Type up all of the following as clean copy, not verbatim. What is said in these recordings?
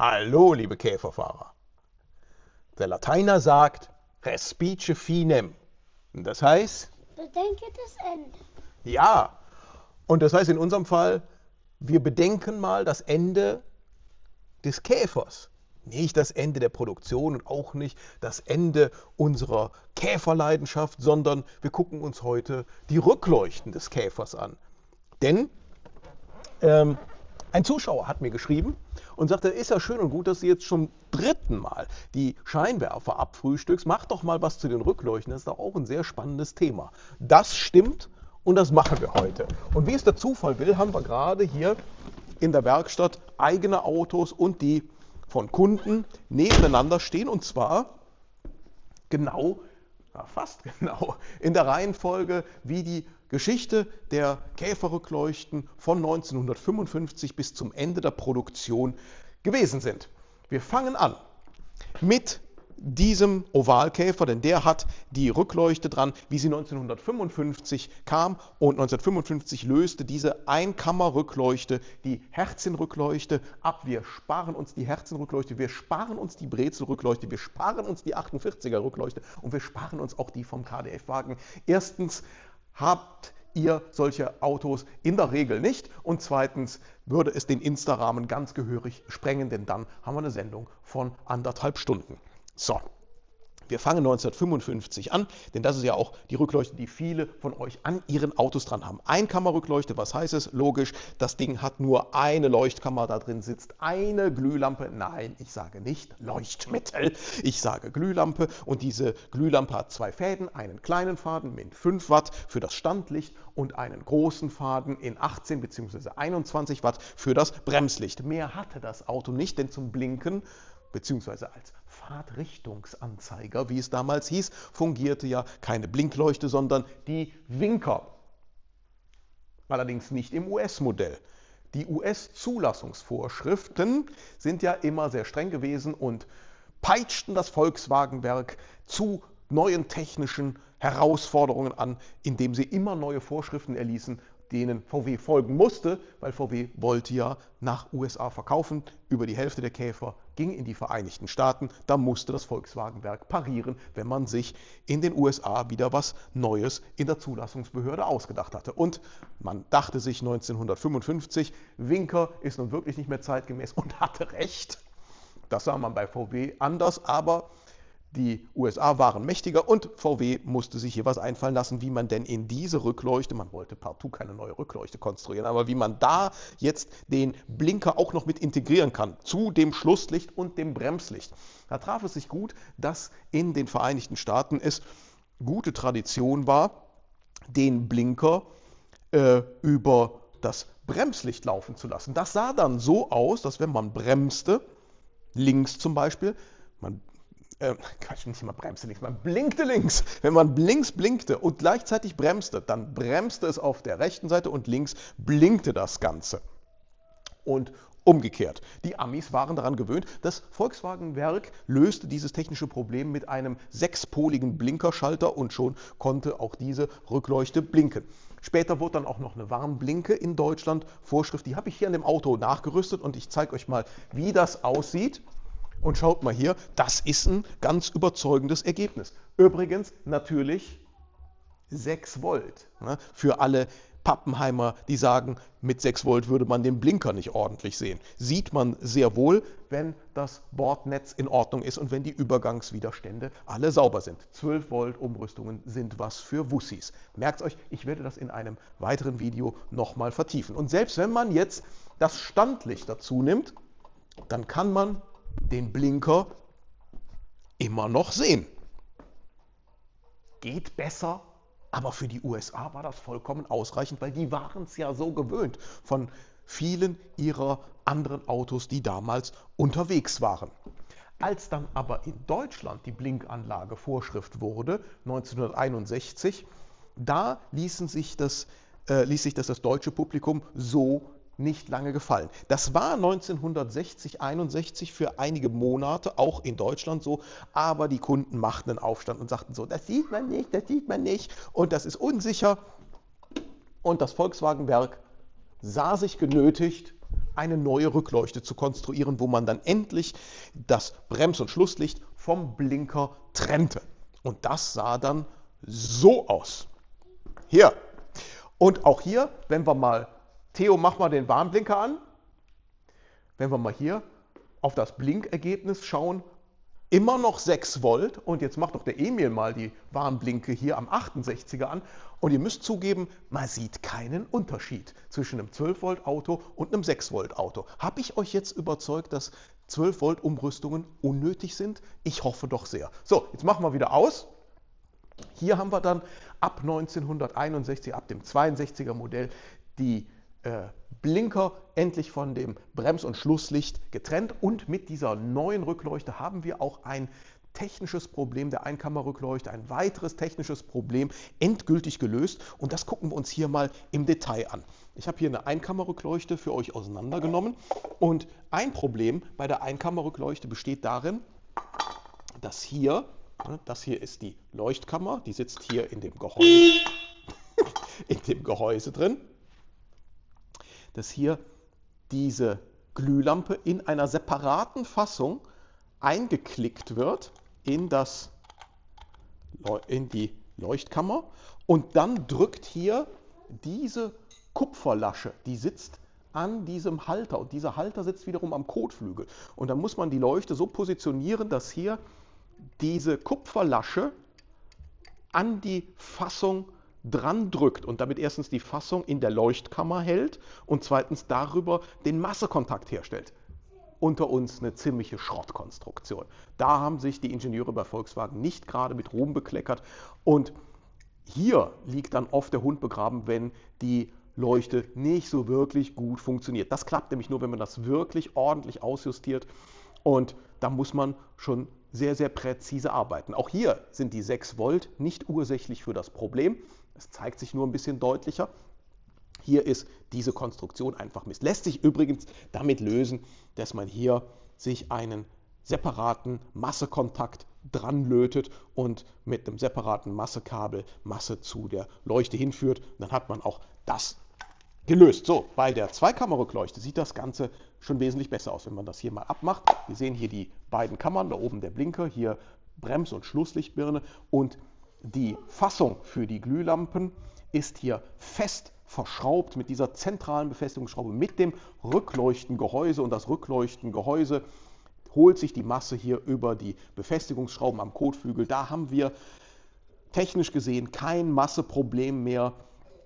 Hallo, liebe Käferfahrer. Der Lateiner sagt respice finem. Und das heißt, Bedenke das Ende. ja. Und das heißt in unserem Fall, wir bedenken mal das Ende des Käfers. Nicht das Ende der Produktion und auch nicht das Ende unserer Käferleidenschaft, sondern wir gucken uns heute die Rückleuchten des Käfers an. Denn ein Zuschauer hat mir geschrieben und sagte, ist ja schön und gut, dass du jetzt zum dritten Mal die Scheinwerfer abfrühstückst. Mach doch mal was zu den Rückleuchten. Das ist doch auch ein sehr spannendes Thema. Das stimmt und das machen wir heute. Und wie es der Zufall will, haben wir gerade hier in der Werkstatt eigene Autos und die von Kunden nebeneinander stehen. Und zwar genau, ja, fast genau, in der Reihenfolge, wie die Geschichte der Käferrückleuchten von 1955 bis zum Ende der Produktion gewesen sind. Wir fangen an mit diesem Ovalkäfer, denn der hat die Rückleuchte dran, wie sie 1955 kam, und 1955 löste diese Einkammerrückleuchte die Herzchenrückleuchte ab. Wir sparen uns die Herzchenrückleuchte, wir sparen uns die Brezelrückleuchte, wir sparen uns die 48er Rückleuchte und wir sparen uns auch die vom KDF-Wagen. Erstens habt ihr solche Autos in der Regel nicht und zweitens würde es den Insta-Rahmen ganz gehörig sprengen, denn dann haben wir eine Sendung von 1,5 Stunden. So, wir fangen 1955 an, denn das ist ja auch die Rückleuchte, die viele von euch an ihren Autos dran haben. Einkammerrückleuchte, was heißt es? Logisch, das Ding hat nur eine Leuchtkammer, da drin sitzt eine Glühlampe. Nein, ich sage nicht Leuchtmittel, ich sage Glühlampe und diese Glühlampe hat zwei Fäden, einen kleinen Faden mit 5 Watt für das Standlicht und einen großen Faden in 18 bzw. 21 Watt für das Bremslicht. Mehr hatte das Auto nicht, denn zum Blinken beziehungsweise als Fahrtrichtungsanzeiger, wie es damals hieß, fungierte ja keine Blinkleuchte, sondern die Winker. Allerdings nicht im US-Modell. Die US-Zulassungsvorschriften sind ja immer sehr streng gewesen und peitschten das Volkswagenwerk zu neuen technischen Herausforderungen an, indem sie immer neue Vorschriften erließen, denen VW folgen musste, weil VW wollte ja nach USA verkaufen. Über die Hälfte der Käfer ging in die Vereinigten Staaten. Da musste das Volkswagenwerk parieren, wenn man sich in den USA wieder was Neues in der Zulassungsbehörde ausgedacht hatte. Und man dachte sich 1955, Winker ist nun wirklich nicht mehr zeitgemäß und hatte recht. Das sah man bei VW anders, aber die USA waren mächtiger und VW musste sich hier was einfallen lassen, wie man denn in diese Rückleuchte, man wollte partout keine neue Rückleuchte konstruieren, aber wie man da jetzt den Blinker auch noch mit integrieren kann, zu dem Schlusslicht und dem Bremslicht. Da traf es sich gut, dass in den Vereinigten Staaten es gute Tradition war, den Blinker über das Bremslicht laufen zu lassen. Das sah dann so aus, dass wenn man bremste, links zum Beispiel, man nicht mal bremste links, man blinkte links. Wenn man links blinkte und gleichzeitig bremste, dann bremste es auf der rechten Seite und links blinkte das Ganze. Und umgekehrt. Die Amis waren daran gewöhnt. Das Volkswagenwerk löste dieses technische Problem mit einem 6-poligen Blinkerschalter und schon konnte auch diese Rückleuchte blinken. Später wurde dann auch noch eine Warnblinke in Deutschland Vorschrift. Die habe ich hier an dem Auto nachgerüstet und ich zeige euch mal, wie das aussieht. Und schaut mal hier, das ist ein ganz überzeugendes Ergebnis. Übrigens natürlich 6 Volt. Ne? Für alle Pappenheimer, die sagen, mit 6 Volt würde man den Blinker nicht ordentlich sehen. Sieht man sehr wohl, wenn das Bordnetz in Ordnung ist und wenn die Übergangswiderstände alle sauber sind. 12 Volt Umrüstungen sind was für Wussis. Merkt euch, ich werde das in einem weiteren Video nochmal vertiefen. Und selbst wenn man jetzt das Standlicht dazu nimmt, dann kann man den Blinker immer noch sehen. Geht besser, aber für die USA war das vollkommen ausreichend, weil die waren es ja so gewöhnt von vielen ihrer anderen Autos, die damals unterwegs waren. Als dann aber in Deutschland die Blinkanlage Vorschrift wurde, 1961, da ließ sich das deutsche Publikum so nicht lange gefallen. Das war 1960, 61 für einige Monate auch in Deutschland so, aber die Kunden machten einen Aufstand und sagten so, das sieht man nicht und das ist unsicher. Und das Volkswagenwerk sah sich genötigt, eine neue Rückleuchte zu konstruieren, wo man dann endlich das Brems- und Schlusslicht vom Blinker trennte. Und das sah dann so aus. Hier. Und auch hier, wenn wir mal, Theo, mach mal den Warnblinker an. Wenn wir mal hier auf das Blinkergebnis schauen, immer noch 6 Volt. Und jetzt macht doch der Emil mal die Warnblinke hier am 68er an. Und ihr müsst zugeben, man sieht keinen Unterschied zwischen einem 12 Volt Auto und einem 6 Volt Auto. Habe ich euch jetzt überzeugt, dass 12 Volt Umrüstungen unnötig sind? Ich hoffe doch sehr. So, jetzt machen wir wieder aus. Hier haben wir dann ab 1961, ab dem 62er Modell, die Blinker endlich von dem Brems- und Schlusslicht getrennt. Und mit dieser neuen Rückleuchte haben wir auch ein technisches Problem der Einkammerrückleuchte, ein weiteres technisches Problem endgültig gelöst. Und das gucken wir uns hier mal im Detail an. Ich habe hier eine Einkammerrückleuchte für euch auseinandergenommen. Und ein Problem bei der Einkammerrückleuchte besteht darin, dass hier, das hier ist die Leuchtkammer, die sitzt hier in dem Gehäuse drin, dass hier diese Glühlampe in einer separaten Fassung eingeklickt wird in die Leuchtkammer und dann drückt hier diese Kupferlasche, die sitzt an diesem Halter und dieser Halter sitzt wiederum am Kotflügel. Und dann muss man die Leuchte so positionieren, dass hier diese Kupferlasche an die Fassung dran drückt und damit erstens die Fassung in der Leuchtkammer hält und zweitens darüber den Massekontakt herstellt. Unter uns eine ziemliche Schrottkonstruktion. Da haben sich die Ingenieure bei Volkswagen nicht gerade mit Ruhm bekleckert und hier liegt dann oft der Hund begraben, wenn die Leuchte nicht so wirklich gut funktioniert. Das klappt nämlich nur, wenn man das wirklich ordentlich ausjustiert und da muss man schon sehr, sehr präzise arbeiten. Auch hier sind die 6 Volt nicht ursächlich für das Problem. Es zeigt sich nur ein bisschen deutlicher. Hier ist diese Konstruktion einfach Mist. Lässt sich übrigens damit lösen, dass man hier sich einen separaten Massekontakt dran lötet und mit einem separaten Massekabel Masse zu der Leuchte hinführt. Dann hat man auch das gelöst. So, bei der Zweikammerrückleuchte sieht das Ganze schon wesentlich besser aus, wenn man das hier mal abmacht. Wir sehen hier die beiden Kammern, da oben der Blinker, hier Brems- und Schlusslichtbirne und die Fassung für die Glühlampen ist hier fest verschraubt mit dieser zentralen Befestigungsschraube mit dem Rückleuchtengehäuse und das Rückleuchtengehäuse holt sich die Masse hier über die Befestigungsschrauben am Kotflügel. Da haben wir technisch gesehen kein Masseproblem mehr,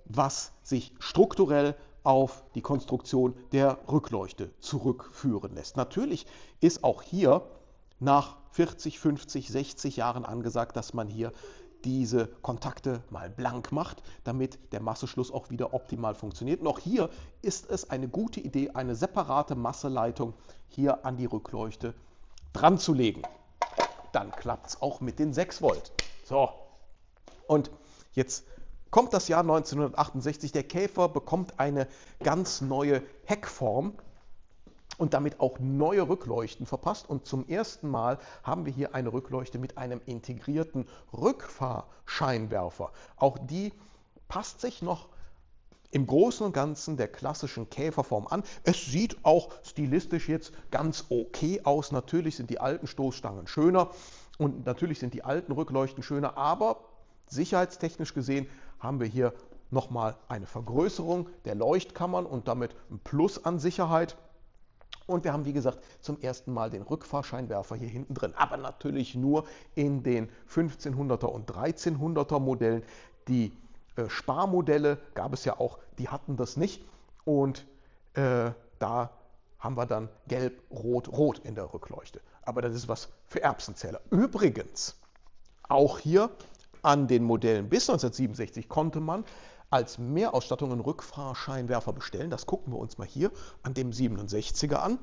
was sich strukturell auf die Konstruktion der Rückleuchte zurückführen lässt. Natürlich ist auch hier nach 40, 50, 60 Jahren angesagt, dass man hier diese Kontakte mal blank macht, damit der Masseschluss auch wieder optimal funktioniert. Und auch hier ist es eine gute Idee, eine separate Masseleitung hier an die Rückleuchte dran zu legen. Dann klappt es auch mit den 6 Volt. So, und jetzt kommt das Jahr 1968. Der Käfer bekommt eine ganz neue Heckform und damit auch neue Rückleuchten verpasst. Und zum ersten Mal haben wir hier eine Rückleuchte mit einem integrierten Rückfahrscheinwerfer. Auch die passt sich noch im Großen und Ganzen der klassischen Käferform an. Es sieht auch stilistisch jetzt ganz okay aus. Natürlich sind die alten Stoßstangen schöner und natürlich sind die alten Rückleuchten schöner, aber sicherheitstechnisch gesehen haben wir hier nochmal eine Vergrößerung der Leuchtkammern und damit ein Plus an Sicherheit. Und wir haben, wie gesagt, zum ersten Mal den Rückfahrscheinwerfer hier hinten drin. Aber natürlich nur in den 1500er und 1300er Modellen. Die Sparmodelle gab es ja auch, die hatten das nicht. Und da haben wir dann gelb, rot, rot in der Rückleuchte. Aber das ist was für Erbsenzähler. Übrigens, auch hier an den Modellen bis 1967 konnte man als Mehrausstattung einen Rückfahrscheinwerfer bestellen. Das gucken wir uns mal hier an dem 67er an.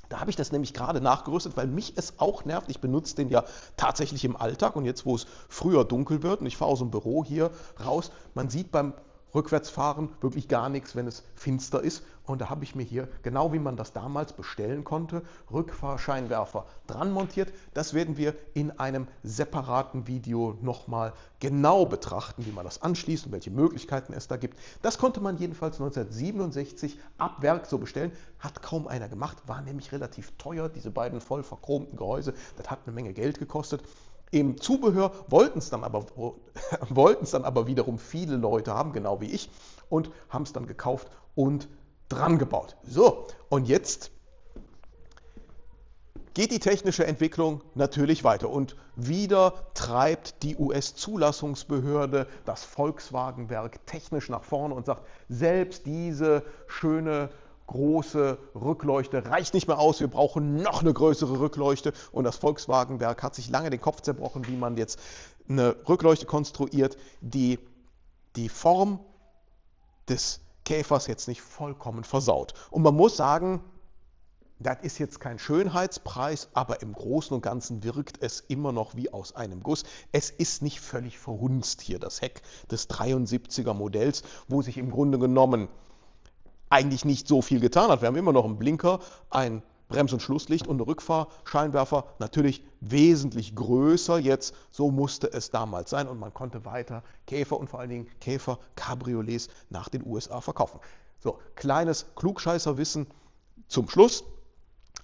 Da habe ich das nämlich gerade nachgerüstet, weil mich es auch nervt. Ich benutze den ja tatsächlich im Alltag und jetzt, wo es früher dunkel wird und ich fahre aus dem Büro hier raus, man sieht beim rückwärts fahren, wirklich gar nichts, wenn es finster ist. Und da habe ich mir hier, genau wie man das damals bestellen konnte, Rückfahrscheinwerfer dran montiert. Das werden wir in einem separaten Video nochmal genau betrachten, wie man das anschließt und welche Möglichkeiten es da gibt. Das konnte man jedenfalls 1967 ab Werk so bestellen. Hat kaum einer gemacht, war nämlich relativ teuer, diese beiden voll verchromten Gehäuse. Das hat eine Menge Geld gekostet. Im Zubehör wollten es dann aber wiederum viele Leute haben, genau wie ich, und haben es dann gekauft und dran gebaut. So, und jetzt geht die technische Entwicklung natürlich weiter und wieder treibt die US-Zulassungsbehörde das Volkswagen-Werk technisch nach vorne und sagt, selbst diese schöne große Rückleuchte reicht nicht mehr aus, wir brauchen noch eine größere Rückleuchte, und das Volkswagen-Werk hat sich lange den Kopf zerbrochen, wie man jetzt eine Rückleuchte konstruiert, die die Form des Käfers jetzt nicht vollkommen versaut. Und man muss sagen, das ist jetzt kein Schönheitspreis, aber im Großen und Ganzen wirkt es immer noch wie aus einem Guss. Es ist nicht völlig verhunzt hier, das Heck des 73er Modells, wo sich im Grunde genommen eigentlich nicht so viel getan hat. Wir haben immer noch einen Blinker, ein Brems- und Schlusslicht und einen Rückfahrscheinwerfer, natürlich wesentlich größer jetzt. So musste es damals sein, und man konnte weiter Käfer und vor allen Dingen Käfer-Cabriolets nach den USA verkaufen. So, kleines Klugscheißerwissen zum Schluss.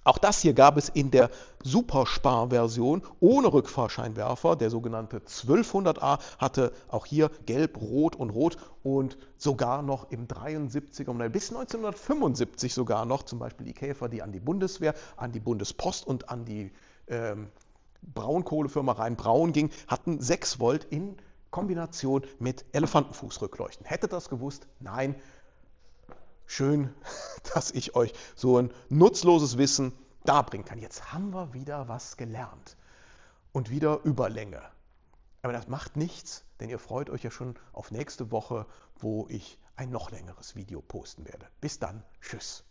Auch das hier gab es in der Superspar-Version ohne Rückfahrscheinwerfer. Der sogenannte 1200A hatte auch hier Gelb, Rot und Rot, und sogar noch im 73er Modell bis 1975 sogar noch zum Beispiel die Käfer, die an die Bundeswehr, an die Bundespost und an die Braunkohlefirma Rhein-Braun ging, hatten 6 Volt in Kombination mit Elefantenfußrückleuchten. Hätte das gewusst? Nein. Schön, dass ich euch so ein nutzloses Wissen darbringen kann. Jetzt haben wir wieder was gelernt und wieder Überlänge. Aber das macht nichts, denn ihr freut euch ja schon auf nächste Woche, wo ich ein noch längeres Video posten werde. Bis dann, tschüss.